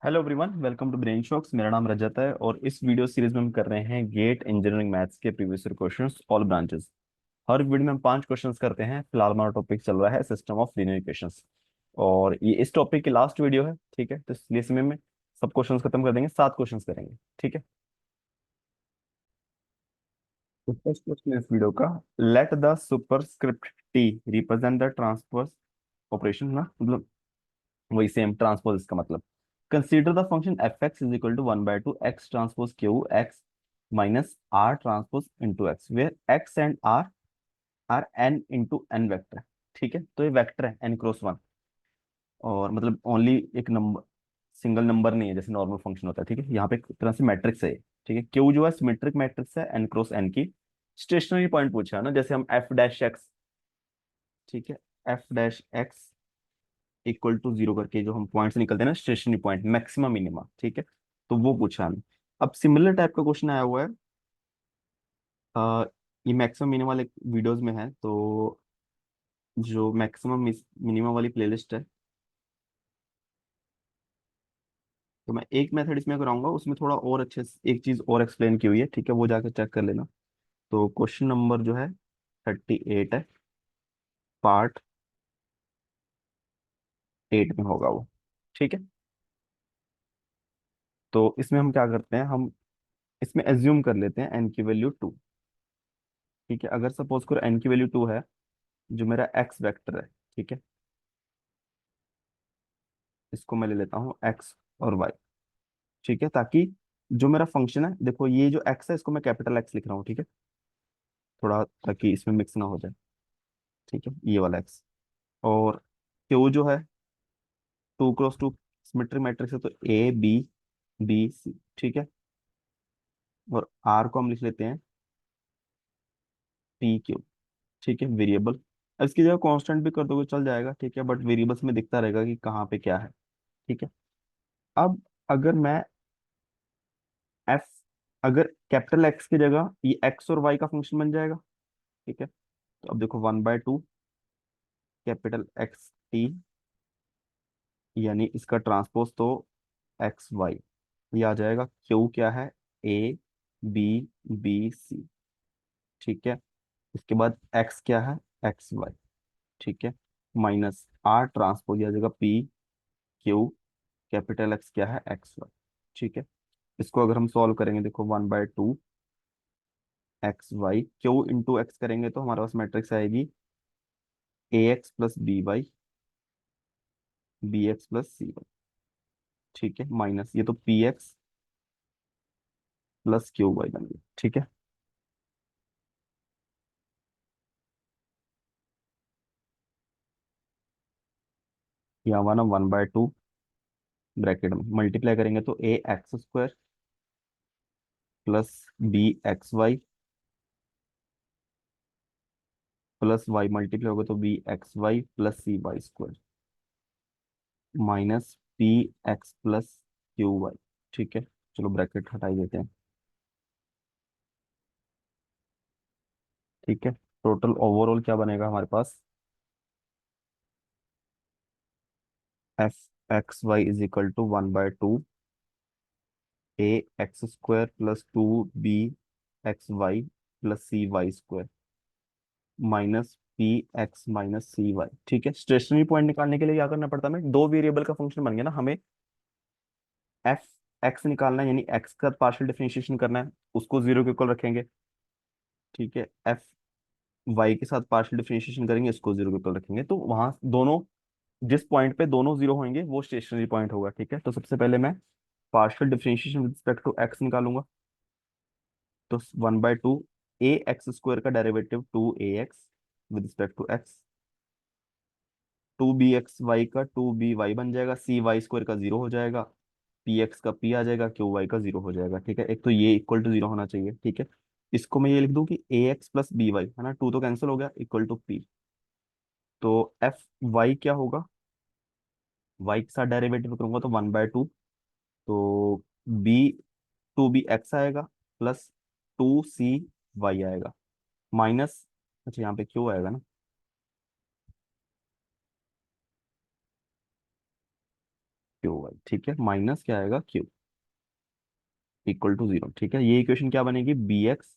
Hello everyone, welcome to Brain Shocks. मेरा नाम रजत है और इस वीडियो सीरीज में हम कर रहे हैं गेट इंजीनियरिंग मैथ्स के previous year questions all branches. हर वीडियो में हम 5 क्वेश्चंस करते हैं। फिलहाल हमारा टॉपिक चल रहा है सिस्टम ऑफ लीनियर इक्वेशंस और ये इस टॉपिक की लास्ट वीडियो है। ठीक है, तो इसलिए इसमें में सब क्वेश्चंस खत्म कर देंगे, 7 क्वेश्चंस करेंगे। ठीक है, तो फर्स्ट क्वेश्चन इस वीडियो का, let the superscript T represent the transpose operation ना, मतलब वही सेम ट्रांसपोज इसका मतलब। Consider the function f x is equal to 1/2 x transpose Q x minus R transpose into x, where x and R R n into n vector. ठीक है, तो ये vector है n×1 और मतलब ओनली एक नंबर, सिंगल नंबर नहीं है जैसे नॉर्मल फंक्शन होता है। ठीक है, यहाँ पे एक तरह से मैट्रिक्स है ये। ठीक है, क्यू जो है सिमेट्रिक मैट्रिक्स है n×n की। स्टेशनरी पॉइंट पूछा है ना, जैसे हम एफ डैश एक्स, ठीक है, f dash x equal to 0 करके जो हम पॉइंट्स निकलते हैं ना, स्टेशनरी पॉइंट मैक्सिमम मिनिमा। ठीक है, तो वो पूछा हमें। अब सिमिलर टाइप का क्वेश्चन आया हुआ है। अ, ये मैक्सिमम मिनिमा वाले वीडियोस में है, तो जो मैक्सिमम मिनिमा वाली प्लेलिस्ट है, तो मैं एक मेथड इसमें कराऊंगा, उसमें थोड़ा और अच्छे से एक चीज और एक्सप्लेन की हुई है। ठीक है, वो जाकर चेक कर लेना। तो क्वेश्चन नंबर जो है 38 है, पार्ट 8 में होगा वो। ठीक है, तो इसमें हम क्या करते हैं, हम इसमें एज्यूम कर लेते हैं एन की वैल्यू 2। ठीक है, अगर सपोज करो एन की वैल्यू 2 है, जो मेरा एक्स वेक्टर है। ठीक है, इसको मैं ले लेता हूँ एक्स और वाई। ठीक है, ताकि जो मेरा फंक्शन है, देखो ये जो एक्स है इसको मैं कैपिटल एक्स लिख रहा हूँ। ठीक है, थोड़ा ताकि इसमें मिक्स ना हो जाए। ठीक है, ये वाला एक्स, और क्यू जो है 2×2 सिमेट्रिक मैट्रिक्स है, तो ए बी बी सी। ठीक है, और आर को हम लिख लेते हैं पी क्यू। ठीक है, वेरिएबल। अब इसकी जगह कांस्टेंट भी कर दोगे चल जाएगा। ठीक है, बट वेरिएबल्स में दिखता रहेगा कि कहाँ पे क्या है। ठीक है, अब अगर मैं एफ, अगर कैपिटल एक्स की जगह ये एक्स और वाई का फंक्शन बन जाएगा। ठीक है, तो अब देखो 1/2 कैपिटल एक्स टी, यानी इसका ट्रांसपोज तो एक्स वाई, ये आ जाएगा। क्यू क्या है, ए बी बी सी। ठीक है, इसके बाद एक्स क्या है, एक्स वाई। ठीक है, माइनस आर ट्रांसपोज आ जाएगा पी क्यू, कैपिटल एक्स क्या है, एक्स वाई। ठीक है, इसको अगर हम सॉल्व करेंगे, देखो 1/2 x y, q into x करेंगे तो हमारे पास मैट्रिक्स आएगी a x plus b y, b x plus c y. ठीक है, माइनस ये तो p x plus q y बन गया। ठीक है, यहाँ वाला 1/2 ब्रैकेट में मल्टीप्लाई करेंगे तो a x square plus b x y plus y multiply होगा तो b x y plus c y square minus p x plus q y. ठीक है, चलो ब्रैकेट हटाई देते हैं। ठीक है, टोटल ओवरऑल क्या बनेगा हमारे पास, f x y is equal to 1/2 a x square plus 2 b x y plus c y square minus p x minus c y. ठीक है, स्टेशनरी पॉइंट निकालने के लिए क्या करना पड़ता है हमें, दो वेरिएबल का फंक्शन बन गया ना, हमें एफ एक्स निकालना है, यानी एक्स का पार्शियल डिफरेंशिएशन करना है, उसको 0 के इक्वल रखेंगे। ठीक है, एफ वाई के साथ पार्शियल डिफरेंशिएशन करेंगे, इसको 0 के इक्वल रखेंगे, तो वहां दोनों, जिस पॉइंट पे दोनों 0 होंगे वो स्टेशनरी पॉइंट होगा। ठीक है, तो सबसे पहले मैं partial differentiation with respect to x निकालूंगा। तो 1/2 ए एक्स स्क्वायर का derivative 2 ax with respect to x, 2 bx y का 2 by बन जाएगा, सी वाई स्क्वायर का 0 हो जाएगा, पी एक्स का पी आ जाएगा, क्यू वाई का 0 हो जाएगा। ठीक है, एक तो ये इक्वल टू 0 होना चाहिए। ठीक है, इसको मैं ये लिख दूं कि a x plus b Y है ना, टू तो कैंसिल हो गया, इक्वल टू पी। तो एफ वाई क्या होगा, वाई के साथ डेरिवेटिव करूंगा तो 1/2, तो बी 2 bx आएगा प्लस 2 cy आएगा माइनस, अच्छा यहाँ पे क्यू आएगा ना, क्यू वाई, ठीक है, माइनस क्या आएगा क्यू इक्वल टू जीरो, ठीक है। ये इक्वेशन क्या बनेगी, b x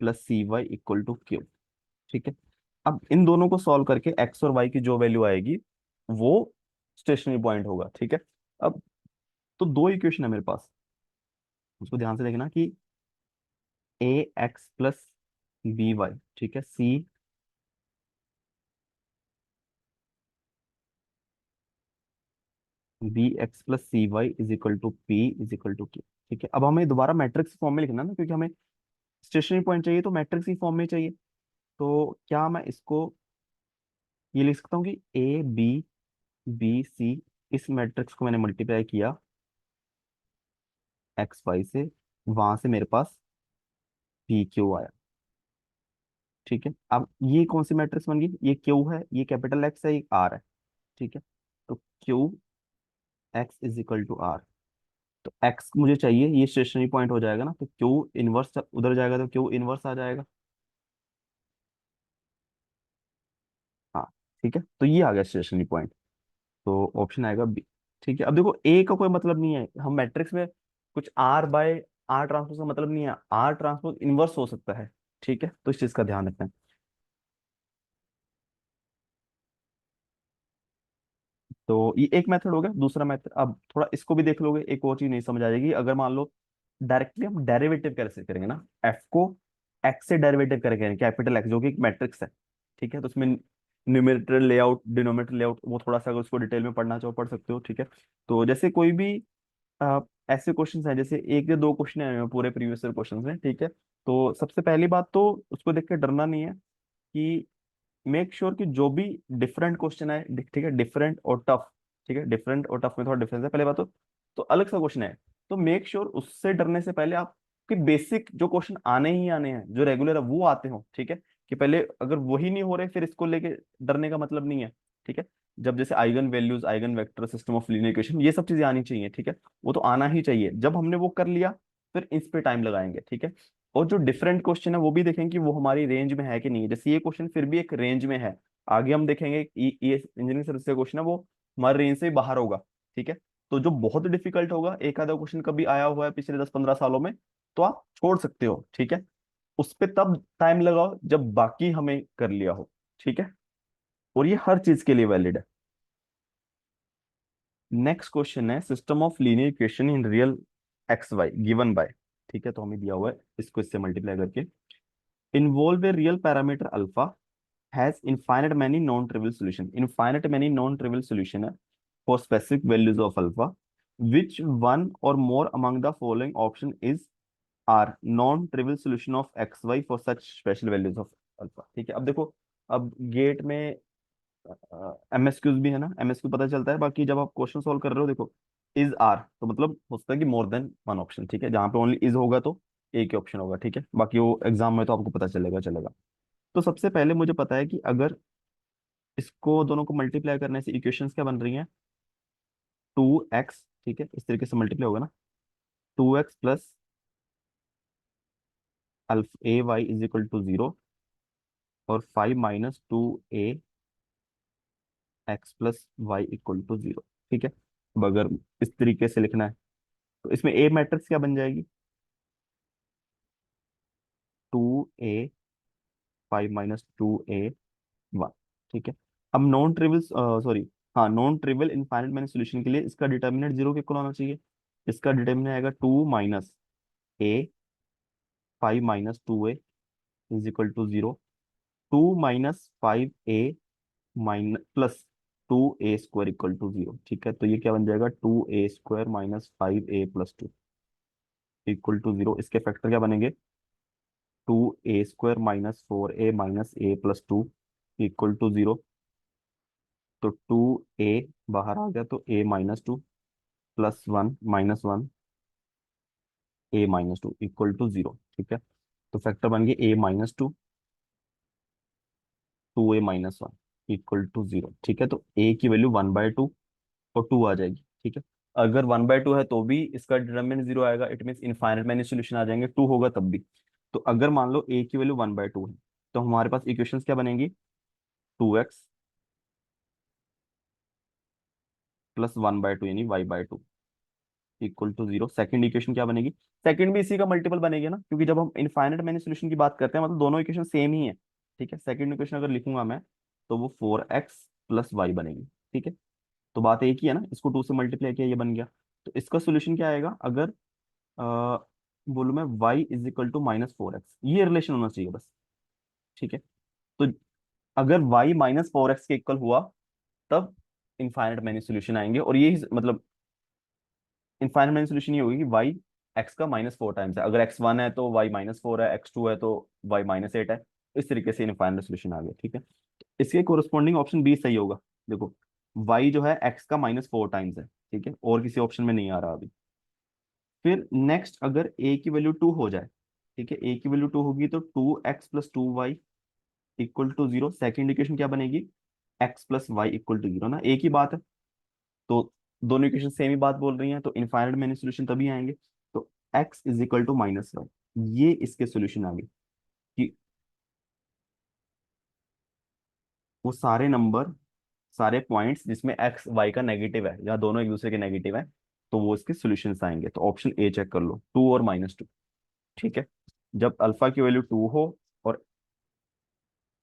plus c y equal to Q, ठीक है। अब इन दोनों को सॉल्व करके एक्स और वाई की जो वैल्यू आएगी वो स्टेशनरी पॉइंट होगा, ठीक है। अब तो दो इक्वेशन है मेरे पास, उसको ध्यान से देखना कि a x plus b y, ठीक है, c b x plus c y is equal to p is equal to Q, ठीक है। अब हमें दोबारा मैट्रिक्स फॉर्म में लिखना है ना, क्योंकि हमें स्टेशनरी पॉइंट चाहिए तो मैट्रिक्स ही फॉर्म में चाहिए। तो क्या मैं इसको ये लिख सकता हूँ कि ए बी बी सी, इस मैट्रिक्स को मैंने मल्टीप्लाई किया एक्स वाई से, वहां से मेरे पास पी क्यू आया, ठीक है। अब ये कौन सी मैट्रिक्स बन गई, ये क्यू है, ये कैपिटल एक्स है, ये आर है, ठीक है। तो Q x is equal to R, तो एक्स मुझे चाहिए, ये स्टेशनरी पॉइंट हो जाएगा ना, तो क्यू इनवर्स उधर जाएगा तो क्यू इनवर्स आ जाएगा। हाँ, ठीक है, तो ये आ गया स्टेशनरी पॉइंट, तो ऑप्शन आएगा बी, ठीक है। अब देखो ए का कोई मतलब नहीं है, हम मैट्रिक्स में कुछ आर बाय आर ट्रांसपोज का मतलब नहीं है, आर ट्रांसपोज इनवर्स हो सकता है, ठीक है, तो इस चीज का ध्यान रखना है। तो ये एक मेथड हो गया। दूसरा मेथड, अब थोड़ा इसको भी देख लोगे, एक और चीज नहीं समझ आ जाएगी, अगर मान लो डायरेक्टली हम डेरिवेटिव कैसे करेंगे ना, एफ को एक्स से डेरिवेटिव करेंगे, कैपिटल एक्स जो कि एक मैट्रिक्स है, ठीक है। तो उसमें न्यूमरेटर लेआउट डिनोमिनेटर लेआउट वो थोड़ा सा अगर उसको डिटेल में पढ़ना चाहो पढ़ सकते हो, ठीक है। तो जैसे कोई भी अ, ऐसे क्वेश्चन हैं, जैसे एक या दो क्वेश्चन आए हैं पूरे प्रीवियस ईयर क्वेश्चन में, ठीक है। तो सबसे पहली बात तो उसको देख के डरना नहीं है कि मेक श्योर कि जो भी डिफरेंट क्वेश्चन है, ठीक है, डिफरेंट और टफ, ठीक है, डिफरेंट और टफ में थोड़ा डिफरेंस है, पहले बात तो अलग सा क्वेश्चन है, तो मेक श्योर उससे डरने से पहले आपके बेसिक जो क्वेश्चन आने ही आने हैं, जो रेगुलर है वो आते हो, ठीक है। कि पहले अगर वही नहीं हो रहे फिर इसको लेके डरने का मतलब नहीं है, ठीक है। जब जैसे eigen values, eigen vector, system of linear equation, ये सब चीजें आनी चाहिए, ठीक है। वो तो आना ही चाहिए, जब हमने वो कर लिया फिर इस पे टाइम लगाएंगे, ठीक है। और जो डिफरेंट क्वेश्चन है वो भी देखेंगे कि वो हमारी रेंज में है कि नहीं है, जैसे ये क्वेश्चन फिर भी एक रेंज में है, आगे हम देखेंगे ये इंजीनियरिंग सर्विस का क्वेश्चन है वो हमारे रेंज से बाहर होगा, ठीक है। तो जो बहुत डिफिकल्ट होगा, एक आधा क्वेश्चन कभी आया हुआ है पिछले 10-15 सालों में, तो आप छोड़ सकते हो, ठीक है। उस पे तब टाइम लगाओ जब बाकी हमें कर लिया हो, ठीक है। और ये हर चीज के लिए वैलिड है। नेक्स्ट क्वेश्चन है system of linear equation in real x y given by, ठीक है, तो हमें दिया हुआ है, इसको इससे मल्टीप्लाई करके involve a real parameter alpha has infinite many non-trivial solution, infinite many non-trivial solution है for specific values of alpha, which one or more among the following option is are non-trivial solution of xy for such special values of alpha, ठीक है। अब देखो, अब gate में MSQs भी है ना, एमएसक्यू पता चलता है, बाकी जब आप क्वेश्चन सॉल्व कर रहे हो देखो, इज आर तो मतलब हो सकता है कि मोर देन वन ऑप्शन, ठीक है, जहां पे ओनली इज होगा तो एक ही ऑप्शन होगा, ठीक है, बाकी वो एग्जाम में तो आपको पता चलेगा चलेगा। तो सबसे पहले मुझे पता है कि अगर इसको दोनों को मल्टीप्लाई करने से इक्वेशंस क्या बन रही हैं, 2x, ठीक है, इस तरीके से मल्टीप्लाई होगा ना, 2x plus alpha a y is equal to zero, और 5 - 2a x plus y equal to zero, ठीक है। अब अगर इस तरीके से लिखना है तो इसमें ए मैट्रिक्स क्या बन जाएगी, 2a 5 - 2a 1, ठीक है। अब नॉन ट्रिवियल, सॉरी, हाँ, non trivial infinite many solution के लिए इसका डिटर्मिनेंट जीरो के इक्वल होना चाहिए। इसका डिटर्मिनेंट आएगा 2 - a 5 - 2a is equal to zero, 2 - 5a plus 2a² equal to zero, ठीक है। तो ये क्या बन जाएगा, 2a² -5a+2 equal to zero. इसके फैक्टर क्या बनेंगे, 2a² -4a - a+2 equal to zero. तो 2a बाहर आ गया तो a - 2 plus 1 - 1 a - 2 equal to zero, ठीक है। तो फैक्टर बन गए a - 2 2a - 1 equal to zero, ठीक है। तो a की वैल्यू 1/2 और 2 आ जाएगी, ठीक है। अगर 1/2 है तो भी इसका डिटरमिनेंट जीरो आएगा, it mean infinite many solution आ जाएंगे, 2 होगा तब भी। तो अगर मान लो a की वैल्यू 1/2 है तो हमारे पास इक्वेशंस क्या बनेंगी, 2x प्लस 1/2 यानी y/2 equal to 0। Second equation क्या बनेगी? सेकंड भी इसी का मल्टीपल बनेगी ना, क्योंकि जब हम इनफाइनाइट मैनी सोल्यूशन की बात करते हैं मतलब दोनों इक्वेशन सेम ही है। ठीक है, सेकंड इक्वेशन अगर लिखूंगा मैं तो वो 4x प्लस वाई बनेगी। ठीक है, तो बात एक ही है ना, इसको 2 से मल्टीप्लाई किया ये बन गया। तो इसका सोल्यूशन क्या आएगा? अगर आ, बोलूं मैं y is equal to -4x, ये रिलेशन होना चाहिए बस। ठीक है, तो अगर y -4x के इक्वल हुआ तब इनफाइनाइट मैनी सोल्यूशन आएंगे, और ये मतलब इनफाइनाइट मैनी सोल्यूशन ये होगी कि y x का -4 टाइम्स है। अगर x1 है तो y -4 है, x2 है तो y -8 है। इस तरीके से इनफाइनाइट सोल्यूशन आ गया। ठीक है, इसके कोरस्पॉन्डिंग ऑप्शन बी सही होगा। देखो y जो है x का -4 टाइम्स है। ठीक है, और किसी ऑप्शन में नहीं आ रहा अभी। फिर नेक्स्ट, अगर a की वैल्यू 2 हो जाए, ठीक है, a की वैल्यू 2 होगी तो 2x plus 2y equal to 0। Second equation क्या बनेगी? x plus y equal to 0 ना, एक ही बात है। तो दोनों इक्वेशन सेम ही बात बोल रही हैं, तो इनफाइनाइट मैनी सोल्यूशन तभी आएंगे। तो x इज इक्वल टू -1, ये इसके सोल्यूशन आ गए कि वो सारे नंबर, सारे पॉइंट्स जिसमें एक्स वाई का नेगेटिव है या दोनों एक दूसरे के नेगेटिव है, तो वो इसके सॉल्यूशंस आएंगे। तो ऑप्शन ए चेक कर लो, 2 और -2। ठीक है, जब अल्फा की वैल्यू 2 हो और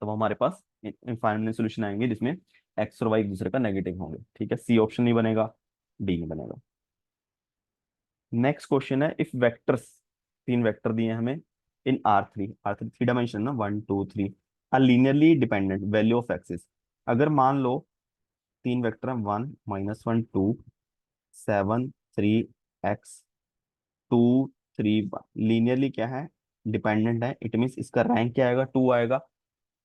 तब हमारे पास इनफाइनाइट सॉल्यूशन आएंगे जिसमें एक्स और वाई एक दूसरे का नेगेटिव होंगे। ठीक है, सी ऑप्शन नहीं बनेगा, डी नहीं बनेगा। नेक्स्ट क्वेश्चन है, इफ वेक्टर्स, तीन वेक्टर दिए हैं हमें इन R3 डायमेंशन ना, 1 2 3, are linearly dependent value of axis. अगर मान लो तीन वेक्टर हैं 1 -1 2 7 3 x 2 3 लीनियरली क्या है? डिपेंडेंट है। इट मीन्स इसका रैंक क्या आएगा? 2 आएगा।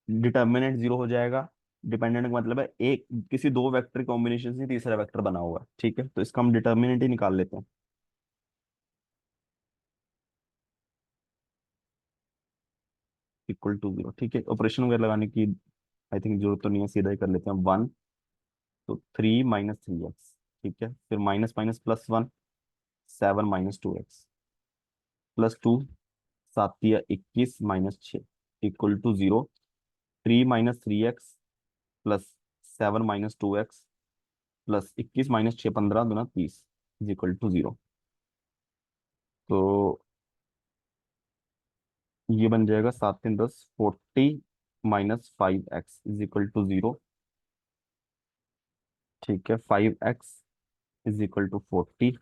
डिटर्मिनेंट 0 हो जाएगा। डिपेंडेंट का मतलब है एक किसी दो वेक्टर कॉम्बिनेशन से तीसरा वेक्टर बना हुआ है। ठीक है, तो इसका हम डिटर्मिनेंट ही निकाल लेते हैं, इक्वल टू 0। ठीक है, ऑपरेशन वगैरह लगाने की आई थिंक जरूरत तो नहीं है, सीधा ही कर लेते हैं। 1 तो 3 - 3x। ठीक है, फिर minus minus +1, 7 - 2x +2, 7 × 21 -6 equal to 0। 3 - 3x plus 7 - 2x plus 21 - 6 15 दूना 30 इज इक्वल टू 0। तो ये बन जाएगा 7 × 10 40 -5x इज इक्वल टू 0। ठीक है, 5x is equal to 40,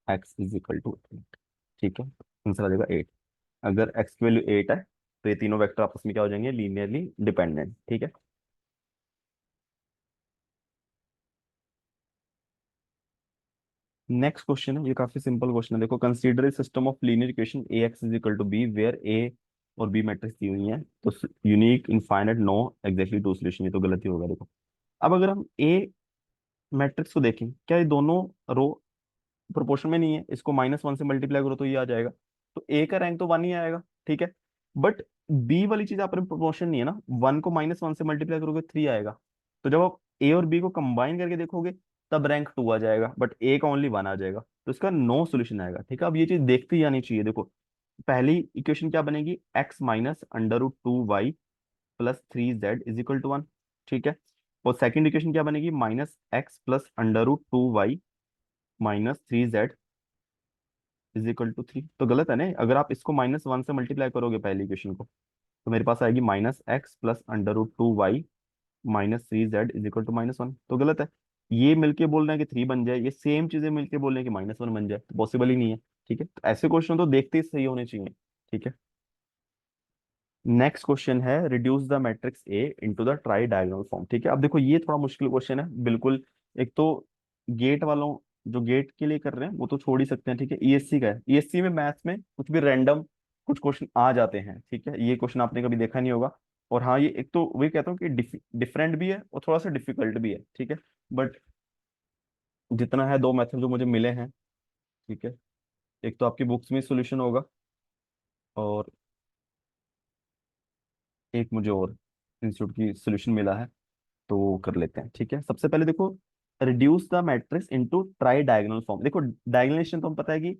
x is equal to 8। ठीक है, आंसर आ जाएगा 8। अगर x की वैल्यू 8 है तो ये तीनों वेक्टर आपस में क्या हो जाएंगे? Linearly dependent. ठीक है, नेक्स्ट क्वेश्चन है, ये काफी सिंपल क्वेश्चन है। देखो, consider system of linear equation a x is equal to b where a और बी मैट्रिक्स दी हुई है, तो unique infinite no exactly two solution. ये तो गलती होगा। देखो, अब अगर हम ए मैट्रिक्स को देखें, क्या ये दोनों रो प्रोपोर्शन में नहीं है? इसको -1 से मल्टीप्लाई करो तो ये आ जाएगा, तो ए का रैंक तो 1 ही आएगा। ठीक है, बट बी वाली चीज आप प्रोपोर्शन नहीं है ना, 1 को -1 से मल्टीप्लाई करोगे 3 आएगा। तो जब आप ए और बी को कंबाइन करके देखोगे तब रैंक 2 आ जाएगा, बट ए का ओनली 1 आ जाएगा, तो इसका नो सोल्यूशन आएगा। ठीक है, अब ये चीज देखती जानी चाहिए। देखो, पहली इक्वेशन क्या बनेगी? x minus √2y plus 3z is equal to 1। ठीक है, और सेकंड इक्वेशन क्या बनेगी? -x plus √2y minus 3z is equal to 3। तो गलत है ना, अगर आप इसको -1 से मल्टीप्लाई करोगे पहली इक्वेशन को, तो मेरे पास आएगी -x plus √2y minus 3z is equal to -1। तो गलत है। ये मिलके बोल रहे हैं कि 3 बन जाए, ये सेम चीजें मिलके बोल रहे हैं कि -1 बन जाए, तो पॉसिबल ही नहीं है। ठीक है, तो ऐसे क्वेश्चन तो देखते ही सही होने चाहिए। ठीक है, नेक्स्ट क्वेश्चन है, reduce the matrix A into the try diagonal form. ठीक है, अब देखो ये थोड़ा मुश्किल क्वेश्चन है बिल्कुल। एक तो गेट वालों, जो गेट के लिए कर रहे हैं वो तो छोड़ ही सकते हैं। ठीक है, ईएससी का है, ईएससी में मैथ्स में कुछ भी रैंडम कुछ क्वेश्चन आ जाते हैं। ठीक है, ये क्वेश्चन आपने कभी देखा नहीं होगा। और हाँ, ये एक तो वही कहता हूँ कि डिफरेंट भी है और थोड़ा सा डिफिकल्ट भी है। ठीक है, बट जितना है, दो मेथड जो मुझे मिले हैं। ठीक है, एक तो आपकी बुक्स में सॉल्यूशन होगा, और एक मुझे और इंस्टीट्यूट की सॉल्यूशन मिला है, तो वो कर लेते हैं। ठीक है, सबसे पहले देखो, reduce the matrix into try diagonal form. देखो, डायगोनलाइजेशन तो हम पता है कि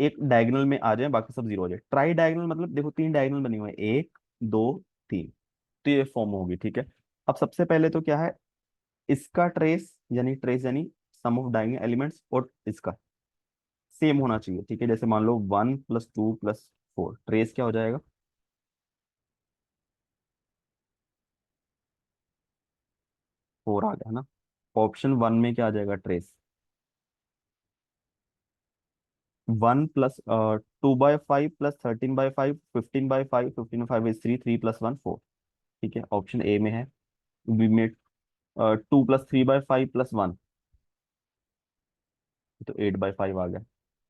एक डायगोनल में आ जाए बाकी सब 0 हो जाए। ट्राई डायगोनल मतलब देखो, तीन डायगोनल बनी हुई है, 1 2 3, तो ये फॉर्म होगी। ठीक है, अब सबसे पहले तो क्या है, इसका ट्रेस यानी सम ऑफ डाइंग एलिमेंट्स और इसका सेम होना चाहिए, ठीक है। जैसे मान लो 1 + 2 + 4, ट्रेस क्या हो जाएगा? 4 आ गया ना। ऑप्शन 1 में क्या आ जाएगा ट्रेस? 1 + 2/5 +13/5 15/5 15/5 इज 3 3 + 1 4, ठीक है। ऑप्शन ए में है। बी में 2 + 3/5 + 1, तो 8/5 आ गया,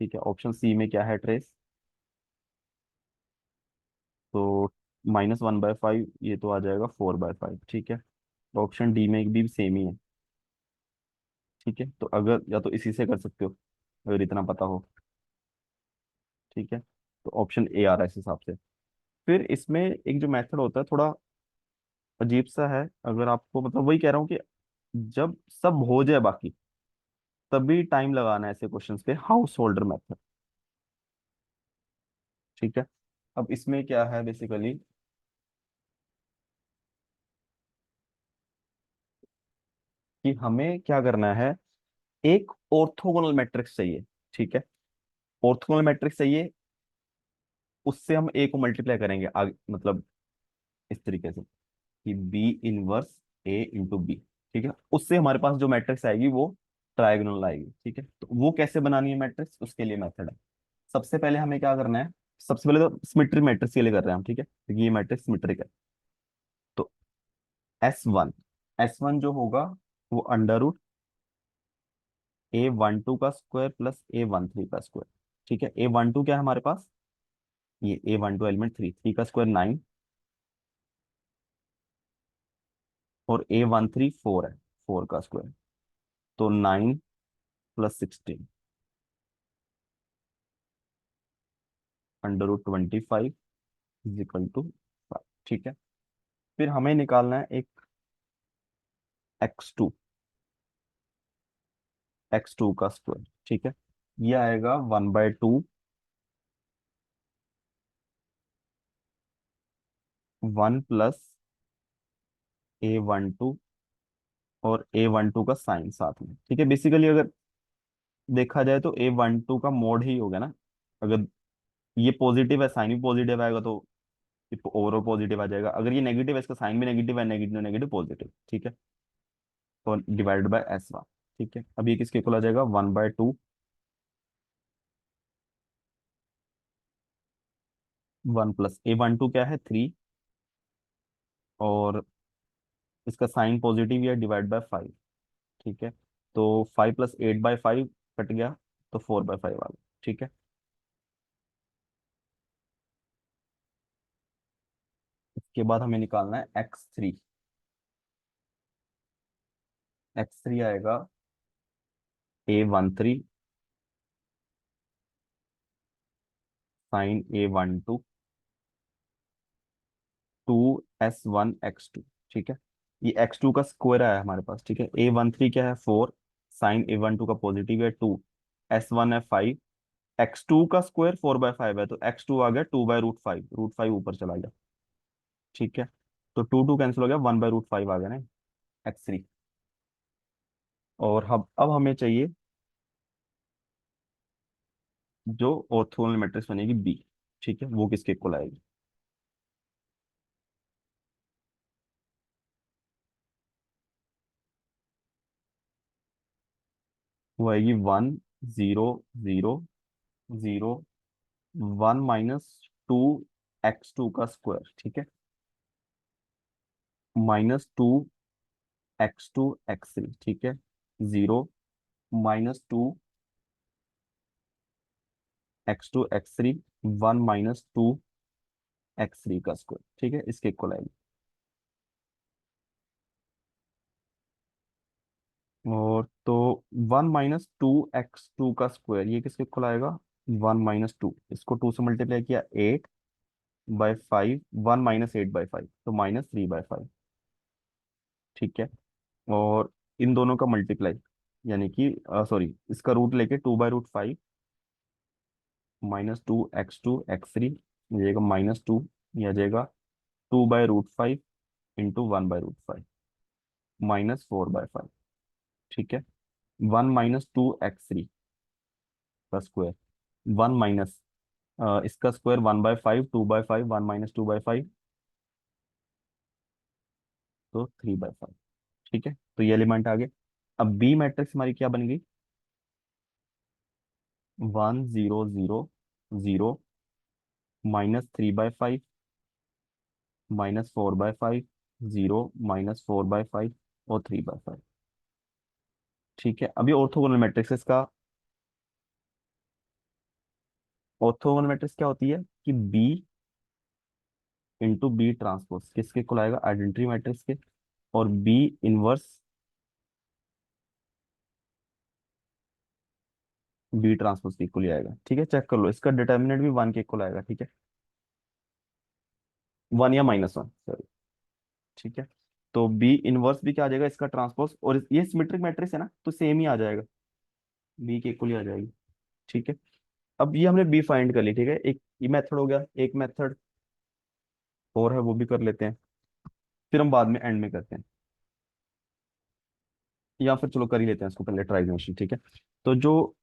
ठीक है। ऑप्शन सी में क्या है ट्रेस? तो -1/5, ये तो आ जाएगा 4/5, ठीक है। ऑप्शन डी में भी सेम ही है, ठीक है। तो अगर या तो इसी से कर सकते हो अगर इतना पता हो, ठीक है। तो ऑप्शन ए आ रहा है इस हिसाब से। फिर इसमें एक जो मेथड होता है थोड़ा अजीब सा है, अगर आपको मतलब वही कह रहा हूँ कि जब सब हो जाए बाकी तभी टाइम लगाना है ऐसे क्वेश्चंस पे, हाउस होल्डर मेथड, ठीक है। अब इसमें क्या है बेसिकली कि हमें क्या करना है, एक ऑर्थोगोनल मैट्रिक्स चाहिए, ठीक है। ऑर्थोगोनल मैट्रिक्स चाहिए, उससे हम ए को मल्टीप्लाई करेंगे आगे, मतलब इस तरीके से कि बी इनवर्स ए इंटू बी, ठीक है। उससे हमारे पास जो मैट्रिक्स आएगी वो ट्रायगोनल आएगी, ठीक है। तो वो कैसे बनानी है मैट्रिक्स, उसके लिए मेथड है। सबसे पहले हमें क्या करना है, सबसे पहले तो सिमेट्री मैट्रिक्स के लिए कर रहे हैं हम, ठीक है, क्योंकि ये मैट्रिक्स सिमेट्रिक है। तो एस वन जो होगा वो √A12 का स्क्वायर प्लस A13 का स्क्वायर, ठीक है। A12 क्या है हमारे पास, ये A12 एलिमेंट 3 का स्क्वायर 9, और A13 4 है, 4 का स्क्वायर, तो 9 + 16 √25 = 5, ठीक है। फिर हमें निकालना है एक x2, x2 का स्क्वायर, ठीक है। ये आएगा 1/2 1 + A12 और A12 का साइन साथ में, ठीक है। बेसिकली अगर देखा जाए तो A12 का मोड ही हो गया ना। अगर ये पॉजिटिव है, साइन भी पॉजिटिव आएगा, तो ओवरऑल पॉजिटिव आ जाएगा। अगर ये नेगेटिव है, इसका साइन भी नेगेटिव है, नेगेटिव नेगेटिव पॉजिटिव, ठीक है। तो डिवाइडेड बाय S1, ठीक है। अब ये किसके इक्वल आ जाएगा, 1/2 1 + A12 क्या है 3, और इसका साइन पॉजिटिव है, डिवाइड बाय 5, ठीक है। तो 5 + 8/5 कट गया, तो 4/5 आ गया, ठीक है। इसके बाद हमें निकालना है x3। x3 आएगा A13 sin A12 2S1 x2, ठीक है। ये x2 का स्क्वायर आया हमारे पास, ठीक है। A13 क्या है 4, sin A12 का पॉजिटिव है 2, S1 है 5, x2 का स्क्वायर 4/5 है, तो x2 आ गया 2/√5, √5 ऊपर चला गया, ठीक है। तो 2 कैंसिल हो गया, 1/√5 आ गया ना x3। और अब हमें चाहिए जो ऑर्थोगोनल मैट्रिक्स बनेगी बी, ठीक है। वो किसके इक्वल आएगी? वो आएगी 1 0 0 0 1 - 2 x2 का स्क्वायर, ठीक है, -2 x2 x3, ठीक है, 0 -2 x2 x3 1 - 2 x3 का स्क्वायर, ठीक है, इसके इक्वल आएगी। और तो 1 - 2 x2 का स्क्वायर ये किसके इक्वल आएगा, 1 - 2, इसको 2 से मल्टीप्लाई किया 8/5, 1 - 8/5, तो -3/5, ठीक है। और इन दोनों का मल्टीप्लाई, यानी कि सॉरी, इसका रूट लेके 2/√5 -2 x2 x3, ये जाएगा -2, ये आ जाएगा 2/√5 इंटू 1/√5 -4/5, ठीक है। 1 - 2x3 का स्क्वायर, 1 इसका स्क्वायर 1/5, 2/5, 1 - 2/5, तो 3/5। ठीक है, तो ये एलिमेंट आ गया। अब बी मैट्रिक्स हमारी क्या बन गई? 1 0 0 0 -3/5, -4/5, 0 -4/5 और 3/5। ठीक है, अभी ऑर्थोगोनल मैट्रिक्स का, ऑर्थोगोनल मैट्रिक्स क्या होती है कि बी इंटू बी ट्रांसपोज किसके को लाएगा? आइडेंटिटी मैट्रिक्स के। और बी इनवर्स बी ट्रांसपोज के इक्वल आएगा। ठीक है, चेक कर लो, इसका डिटर्मिनेंट भी 1 के इक्वल आएगा। ठीक है, 1 या -1, सॉरी। ठीक है, तो बी इनवर्स भी क्या आ जाएगा? इसका ट्रांसपोज, और ये सिमेट्रिक मैट्रिक्स है ना, तो सेम ही आ जाएगा, बी के इक्वल ही आ जाएगी। ठीक है, अब ये हमने बी फाइंड कर ली। ठीक है, एक ये मेथड हो गया, एक मेथड और है वो भी कर लेते हैं, फिर हम बाद में एंड में करते हैं, या फिर चलो कर ही लेते हैं इसको पहले, ट्राइगोनल। ठीक है, तो जो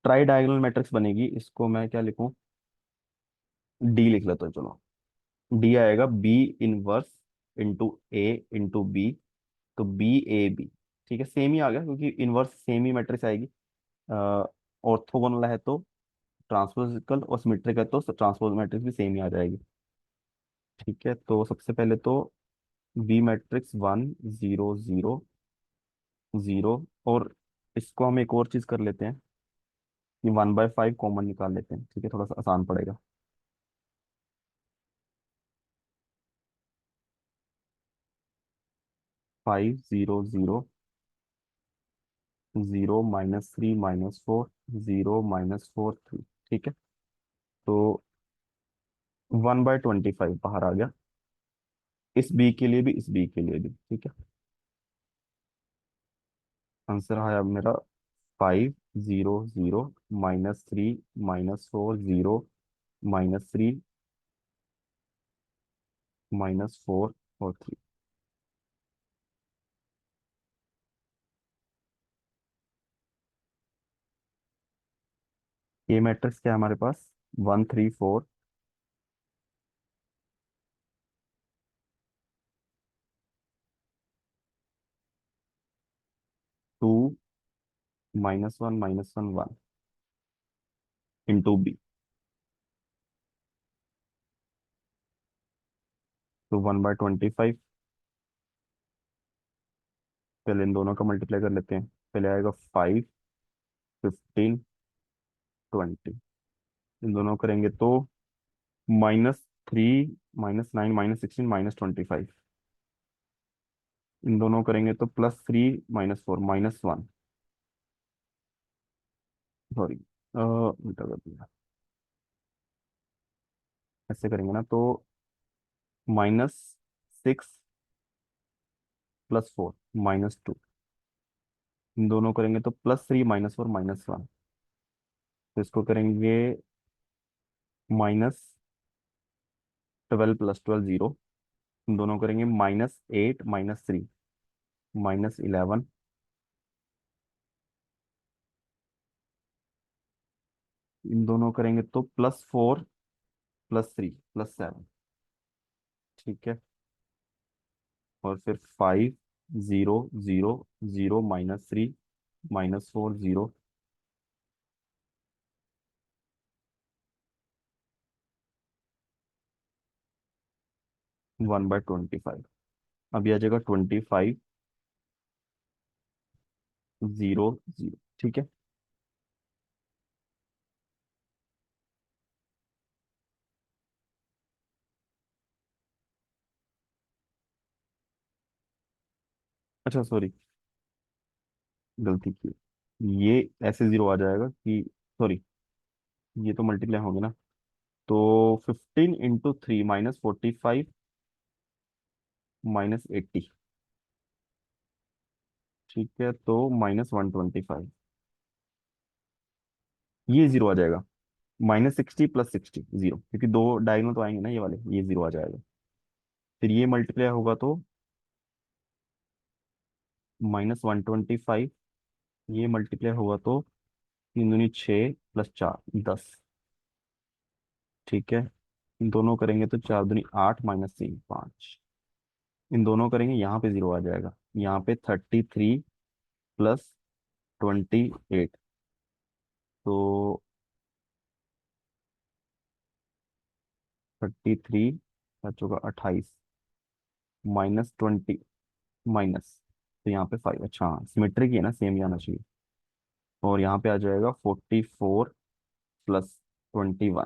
ट्राई डायगोनल मैट्रिक्स बनेगी, इसको मैं क्या लिखूं? डी लिख लेता हूँ, चलो। डी आएगा बी इनवर्स इंटू ए इंटू बी, तो BAB। ठीक है, सेम ही आ गया क्योंकि इनवर्स सेम ही मैट्रिक्स आएगी। ऑर्थोगोनल है तो ट्रांसपोजिकल, और सिमेट्रिक है तो ट्रांसपोज मैट्रिक्स भी सेम ही आ जाएगी। ठीक है, तो सबसे पहले तो बी मैट्रिक्स 1 0 0 0, और इसको हम एक और चीज कर लेते हैं कि 1/5 कॉमन निकाल लेते हैं। ठीक है, थोड़ा सा आसान पड़ेगा। 5 0 0 0 -3 -4, 0 -4 3। ठीक है, तो 1/25 बाहर आ गया, इस बी के लिए भी, इस बी के लिए भी। ठीक है, आंसर आया मेरा 5 0 0 -3 -4, 0 -3 -4 और 3। ये मैट्रिक्स क्या है हमारे पास? 1 3 4, 2 -1 -1 1 इंटू बी, तो 1/25। पहले इन दोनों का मल्टीप्लाई कर लेते हैं। पहले आएगा 5 15 20, इन दोनों करेंगे तो -3 -9 -16 -25, इन दोनों करेंगे तो +3 -4 -1, सॉरी उल्टा कर दिया। ऐसे करेंगे ना तो -6 +4 -2, इन दोनों करेंगे तो +3 -4 -1, तो इसको करेंगे -12 + 12 0, इन दोनों करेंगे -8 -3 -11, इन दोनों करेंगे तो +4 +3 +7। ठीक है, और फिर 5 0 0 0 -3 -4 0, 1/25। अब ये आ जाएगा 25 0 0। ठीक है, अच्छा सॉरी, गलती की, ये ऐसे जीरो आ जाएगा कि, सॉरी, ये तो मल्टीप्लाई होंगे ना, तो 15 × 3 -45 -80। ठीक है, तो -125, ये जीरो आ जाएगा। -60 +60 जीरो, क्योंकि दो डायगोनल तो आएंगे ना ये वाले, ये जीरो आ जाएगा। फिर ये मल्टीप्लाई होगा तो -125 ये मल्टीप्लाई होगा तो 3 दूनी 6 + 4 10। ठीक है, इन दोनों करेंगे तो 4 दूनी 8 - 3 5। इन दोनों करेंगे, यहाँ पे 0 आ जाएगा, यहाँ पे 33 + 28। तो 33 बच्चों का 28 -20 माइनस, तो यहाँ पे 5। अच्छा हाँ, सिमेट्रिक ही है ना, सेम ही आना चाहिए। और यहाँ पे आ जाएगा 44 + 21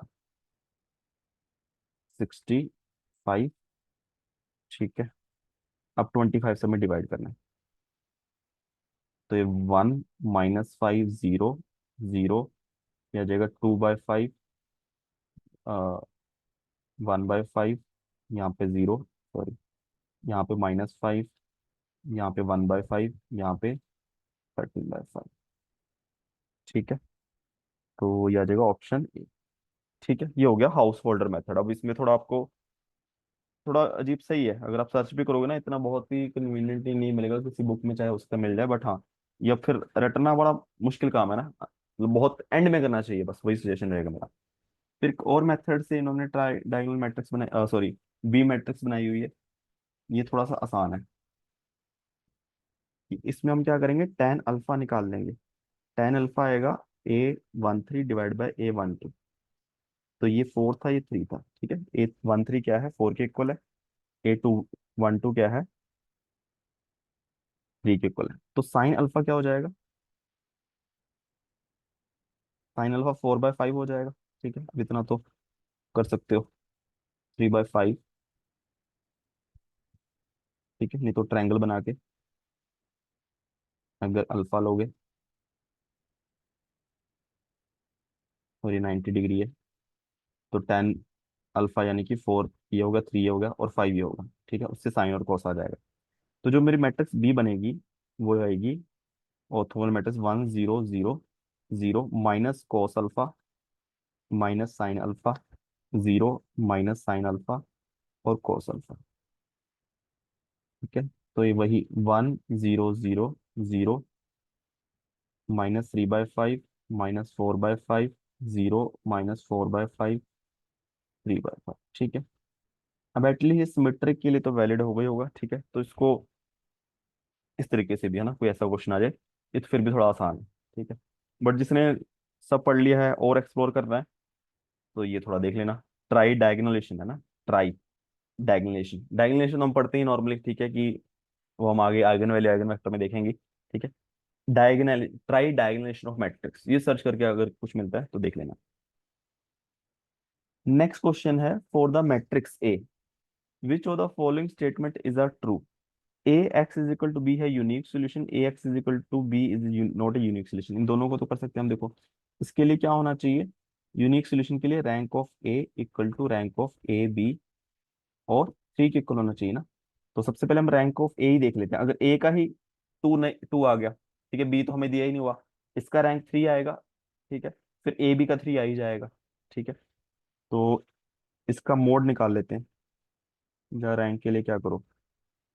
65। ठीक है, अब 25 से हमें डिवाइड करना है। तो ये 1 - 5 0 0, यह आ जाएगा 2/5 1/5, यहाँ पे 0, सॉरी, यहाँ पे -5, यहाँ पे 1/5, यहाँ पे 13/5। ठीक है, तो ये आ जाएगा ऑप्शन ए। ठीक है, ये हो गया हाउस होल्डर मेथड। अब इसमें थोड़ा आपको थोड़ा अजीब सही है, अगर आप सर्च भी करोगे ना, इतना बहुत ही कन्वीनियंटली नहीं मिलेगा किसी बुक में, चाहे उसका मिल जाए, बट हाँ, ये फिर रटना बड़ा मुश्किल काम है ना, मतलब बहुत एंड में करना चाहिए, बस वही सजेशन रहेगा मेरा। फिर एक और मेथड से इन्होंने ट्राई डायगोनल मैट्रिक्स बनाई, सॉरी, बी मैट्रिक्स बनाई हुई है। ये थोड़ा सा आसान है कि इसमें हम क्या करेंगे, tan अल्फा निकाल लेंगे। tan अल्फा आएगा A13 / A12। तो ये 4 था, ये 3 था, ठीक है। A13 क्या है, 4 के इक्वल है। A212 क्या है, 3 के इक्वल है। तो साइन अल्फा क्या हो जाएगा, साइन अल्फा 4/5 हो जाएगा। ठीक है, अब इतना तो कर सकते हो, 3/5। ठीक है, नहीं तो ट्रायंगल बना के अगर अल्फा लोगे, और ये 90 डिग्री है, तो tan अल्फा यानी कि 4 ये होगा, 3 ये होगा, और 5 ये होगा। ठीक है, उससे साइन और कॉस आ जाएगा। तो जो मेरी मैट्रिक्स बी बनेगी, वो आएगी orthogonal matrix 1 0 0 0 minus cos alpha minus sine alpha, 0 minus sine alpha और कॉस अल्फा। ठीक है, तो ये वही 1 0 0 0 -3/5 -4/5 0 -4/5 3/5। ठीक है, अब एटलीस्ट ये सिमेट्रिक के लिए तो वैलिड हो गई होगा। ठीक है, तो इसको इस तरीके से भी है ना, कोई ऐसा क्वेश्चन आ जाए, ये तो फिर भी थोड़ा आसान है। ठीक है, बट जिसने सब पढ़ लिया है और एक्सप्लोर करना है, तो ये थोड़ा देख लेना। ट्राई डायगोनलेशन है ना, ट्राई डायगोनलेशन, डायगोनलेशन हम पढ़ते ही नॉर्मली, ठीक है, कि वो हम आगे आइगन वैल्यू आइगन वेक्टर में देखेंगे। ठीक है, diagonal tri diagonalization of matrix, ये सर्च करके अगर कुछ मिलता है तो देख लेना। नेक्स्ट क्वेश्चन है, for the matrix a which of the following statement is a true. A x is equal to b है unique solution, a x is equal to b is not a unique solution. इन दोनों को तो कर सकते हैं हम, देखो इसके लिए क्या होना चाहिए, यूनिक सोल्यूशन के लिए rank of A equal to rank of A B और 3 के इक्वल होना चाहिए ना। तो सबसे पहले हम रैंक ऑफ ए ही देख लेते हैं। अगर ए का ही 2 नहीं 2 आ गया, ठीक है, बी तो हमें दिया ही नहीं हुआ, इसका रैंक 3 आएगा। ठीक है, फिर ए बी का 3 आ ही जाएगा। ठीक है, तो इसका मोड निकाल लेते हैं, या रैंक के लिए क्या करो,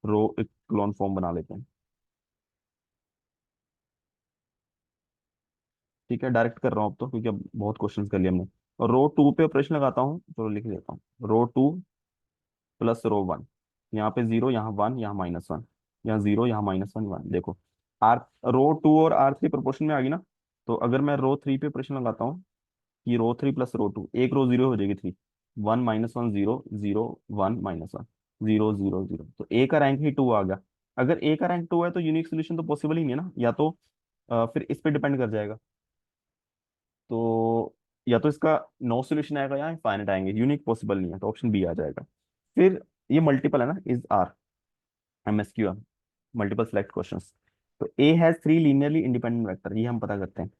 रो इक्लोन फॉर्म बना लेते हैं। ठीक है, डायरेक्ट कर रहा हूँ अब तो, क्योंकि अब बहुत क्वेश्चंस कर लिए हमने। और रो 2 पे ऑपरेशन लगाता हूँ, चलो लिख लेता हूँ, रो 2 + रो 1। यहाँ पे 0, यहाँ 1, यहाँ -1, यहाँ 0, यहाँ -1 1। देखो आर रो 2 और R3 प्रोपोर्शन में आ गई ना। तो अगर मैं रो 3 पे ऑपरेशन लगाता हूँ, कि रो 3 + रो 2, एक रो 0 हो जाएगी, 3 1 -1 0 0 1 -1 0 0 0, तो ए का रैंक ही 2 आ गया। अगर ए का रैंक 2 है तो यूनिक सोल्यूशन तो पॉसिबल ही नहीं है ना, या तो फिर इस पे डिपेंड कर जाएगा। तो या तो इसका नो सोल्यूशन आएगा या इनफाइनाइट आएंगे, यूनिक पॉसिबल नहीं है, तो ऑप्शन बी आ जाएगा। फिर ये मल्टीपल है ना, इज आर MSQ है, मल्टीपल सेलेक्ट क्वेश्चंस। तो A has 3 linearly independent vector, ये हम पता करते हैं।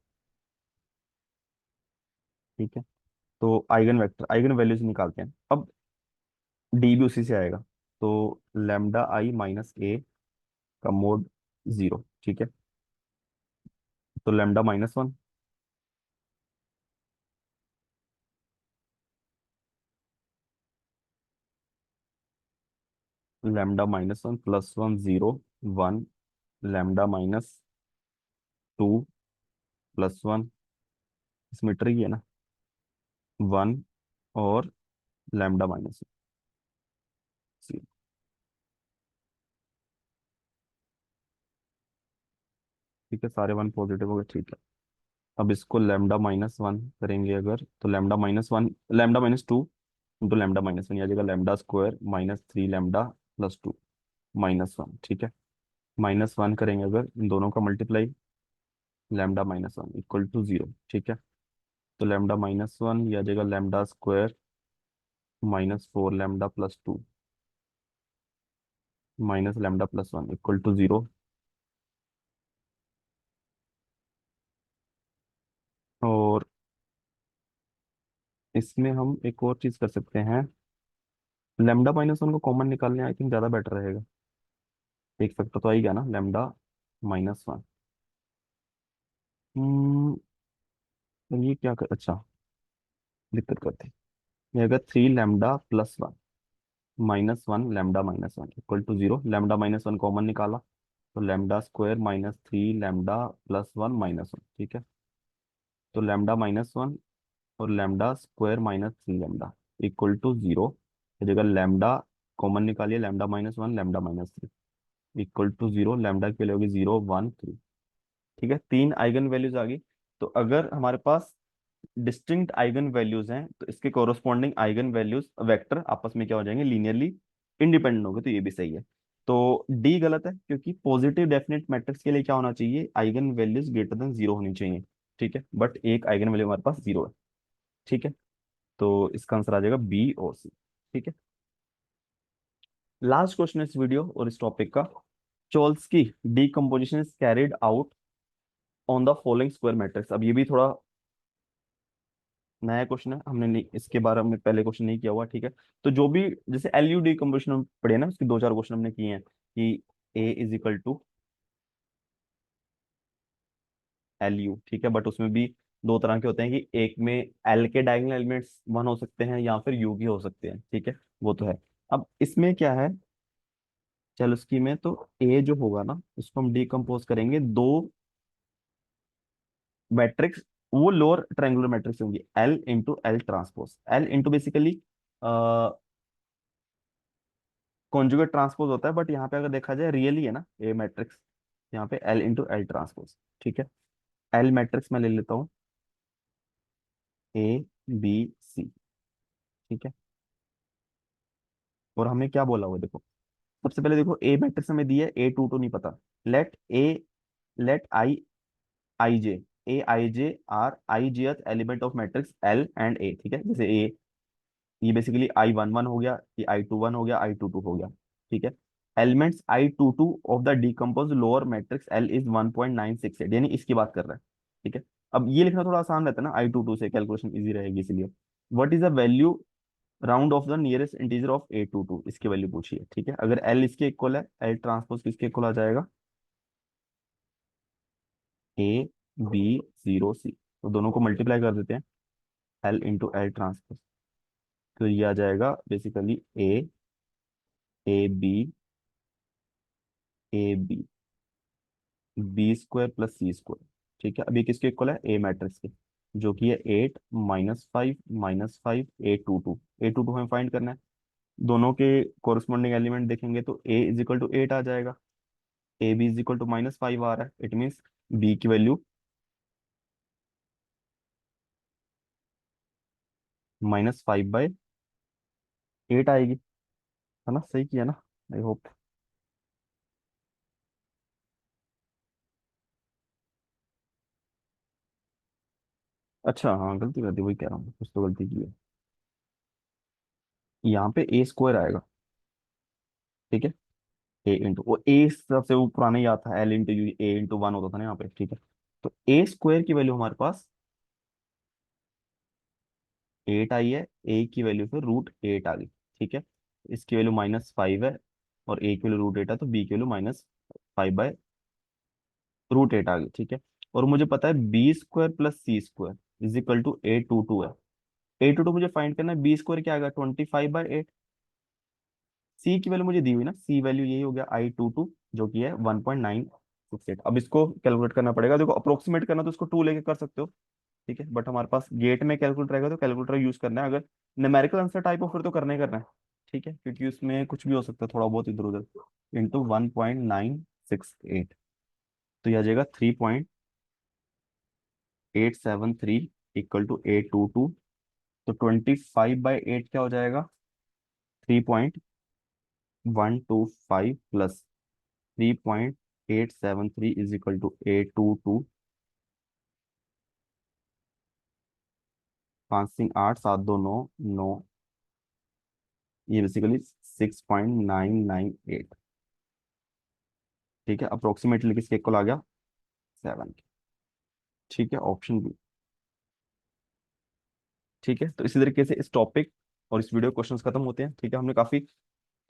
ठीक है, तो आइगन वेक्टर आइगन वैल्यूज निकालते हैं अब, डी भी उसी से आएगा। तो λI - A का मोड 0। ठीक है, तो λ -1, λ -1 +1 0 1 λ 2+1, इसमें ट्री है ना, 1 और λ-c। ठीक है, सारे 1 पॉजिटिव हो गए, ठीक है। अब इसको λ-1 करेंगे अगर, तो λ-1, λ-2 इंटू λ-1, आ जाएगा λ² -3λ+2 -1, ठीक है। -1 करेंगे अगर इन दोनों का मल्टीप्लाई, λ-1 इक्वल टू 0, ठीक है। तो λ-1 ये आ जाएगा λ² -4λ+2 -λ+1 इक्वल टू 0। और इसमें हम एक और चीज कर सकते हैं, λ-1 को कॉमन निकालने, आई थिंक ज्यादा बेटर रहेगा। एक फैक्टर तो आ ही गया ना, λ-1। हम्म तो ये क्या कर, अच्छा दिक्कत करते हैं। ये अगर 3λ+1 -1 λ-1 इक्वल टू 0, λ-1 कॉमन निकाला, तो λ² -3λ+1 -1, ठीक है। तो λ-1 और λ² -3λ इक्वल टू 0। जगह लैम्डा कॉमन निकालिए, λ-1 λ-3 इक्वल टू 0, लैम्डा की वैल्यू होगी 0 1 3। ठीक है, 3 आइगन वैल्यूज आ गई। तो अगर हमारे पास डिस्टिंक्ट आइगन वैल्यूज हैं, तो इसके कोरोस्पॉन्डिंग आइगन वैल्यूज वेक्टर आपस में क्या हो जाएंगे, लीनियरली इंडिपेंडेंट होंगे, तो ये भी सही है। तो डी गलत है, क्योंकि पॉजिटिव डेफिनेट मैट्रिक्स के लिए क्या होना चाहिए, आइगन वैल्यूज ग्रेटर देन 0 होनी चाहिए। ठीक है, बट एक आइगन वैल्यू हमारे पास 0 है। ठीक है, तो इसका आंसर आ जाएगा बी और सी। ठीक है, लास्ट क्वेश्चन इस वीडियो और इस टॉपिक का, Cholesky decomposition is carried out on the following square matrix. अब ये भी थोड़ा नया क्वेश्चन है, हमने नहीं, इसके बारे में पहले क्वेश्चन नहीं किया हुआ। ठीक है, तो जो भी जैसे एलयू डीकम्पोजिशन हम पढ़े ना, उसके 2 4 क्वेश्चन हमने किए हैं कि a is equal to l u. ठीक है, बट उसमें भी 2 तरह के होते हैं, कि एक में एल के डायगोनल एलिमेंट्स 1 हो सकते हैं, या फिर यू के हो सकते हैं। ठीक है, वो तो है। अब इसमें क्या है, चलो उसकी में तो ए जो होगा ना, उसको हम डिकम्पोज करेंगे दो मैट्रिक्स, वो लोअर ट्रायंगुलर मैट्रिक्स होंगी, L into L transpose. L into basically conjugate transpose होता है, बट यहाँ पे अगर देखा जाए रियली है ना ए मैट्रिक्स, यहाँ पे एल इंटू एल ट्रांसपोज। ठीक है, एल मैट्रिक्स मैं ले लेता हूँ, ए बी सी। ठीक है, और हमने क्या बोला हुआ देखो, सबसे पहले देखो ए मैट्रिक्स हमें दी है, A22 नहीं पता। Let a, let i j a i j are i jth element of matrix l and a. ठीक है, जैसे ए, ये बेसिकली I11 हो गया, ये I21 हो गया, I22 हो गया। ठीक है, elements I22 of the decompose lower matrix L is 1.968, यानी इसकी बात कर रहा है। ठीक है, अब ये लिखना थोड़ा आसान रहता है ना, I22 से कैलकुलेशन इजी रहेगी, इसलिए what is the value round of the nearest integer of A22, इसकी वैल्यू पूछिए। ठीक है, अगर L इसके इक्वल है, L ट्रांसपोज किसके इक्वल आ जाएगा, A B 0 C। तो दोनों को मल्टीप्लाई कर देते हैं, L इंटू एल ट्रांसपोज, तो ये आ जाएगा basically A A B B² + C²। ठीक है, अब ये किसके इक्वल है, ए मैट्रिक्स के, जो कि है 8 -5 -5 A22। A22 हमें फाइंड करना है, दोनों के कोरिस्पॉन्डिंग एलिमेंट देखेंगे तो A इज इक्वल टू 8 आ जाएगा, A B is equal to -5 आ रहा है, इट मीन्स बी की वैल्यू -5/8 आएगी। है ना, सही किया ना, आई होप। अच्छा हाँ, गलती कर दी, वही कह रहा हूँ, कुछ तो गलती की है। यहाँ पे A² आएगा। ठीक है, ए इंटू वो ए सबसे वो पुराना ही आता है, L इंटू यू, A/1 होता था ना यहाँ पे। ठीक है, तो A² की वैल्यू हमारे पास 8 आई है, ए की वैल्यू फिर √8 आ गई। ठीक है, इसकी वैल्यू -5 है, और ए की वैल्यू √8 है, तो बी की वैल्यू -5/√8 आ गई। ठीक है, और मुझे पता है B² + C² is equal to A22 है। A22 मुझे फाइंड करना है, B² क्या आएगा, 25/8। सी की वैल्यू मुझे दी हुई ना, सी वैल्यू यही हो गया I22, जो कि है 1.9 68। अब इसको कैलकुलेट करना पड़ेगा, देखो अप्रोक्सीमेट करना तो इसको 2 लेके कर सकते हो, ठीक है, बट हमारे पास गेट में कैलकुलेटर रहेगा तो कैलकुलेटर यूज करना है। अगर न्यूमेरिकल आंसर टाइप हो फिर तो करना ही करना है, ठीक है, क्योंकि उसमें कुछ भी हो सकता है थोड़ा बहुत इधर उधर। इंटू 1.968, तो यह आ जाएगा 3.873 इक्वल टू 822। तो 25/8 क्या हो जाएगा, 3.125 प्लस 3.873 इज इक्वल टू 822। 5 3 8 7 2 9, 9, ये बेसिकली 6.998। ठीक है, अप्रोक्सीमेटली किसके इक्वल आ गया, 7 के। ठीक है, ऑप्शन बी। ठीक है, तो इसी तरीके से इस टॉपिक और इस वीडियो क्वेश्चंस खत्म होते हैं। ठीक है, हमने काफी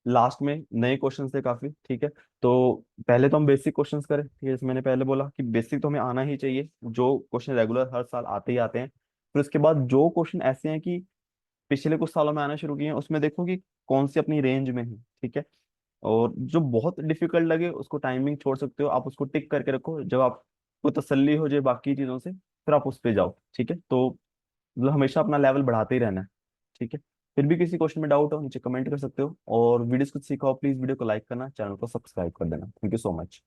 लास्ट में नए क्वेश्चन थे काफी। ठीक है, तो पहले तो हम बेसिक क्वेश्चंस करें। ठीक है, जैसे मैंने पहले बोला कि बेसिक तो हमें आना ही चाहिए, जो क्वेश्चन रेगुलर हर साल आते ही आते हैं। फिर उसके बाद जो क्वेश्चन ऐसे हैं कि पिछले कुछ सालों में आना शुरू किए हैं, उसमें देखो कि कौन सी अपनी रेंज में है। ठीक है, और जो बहुत डिफिकल्ट लगे उसको टाइमिंग छोड़ सकते हो, आप उसको टिक करके रखो, जब आपको तसल्ली हो जाए बाकी चीजों से फिर आप उस पे जाओ। ठीक है, तो मतलब हमेशा अपना लेवल बढ़ाते ही रहना है। ठीक है, फिर भी किसी क्वेश्चन में डाउट हो नीचे कमेंट कर सकते हो, और वीडियोस कुछ सीखा हो प्लीज वीडियो को लाइक करना, चैनल को सब्सक्राइब कर देना। Thank you so much.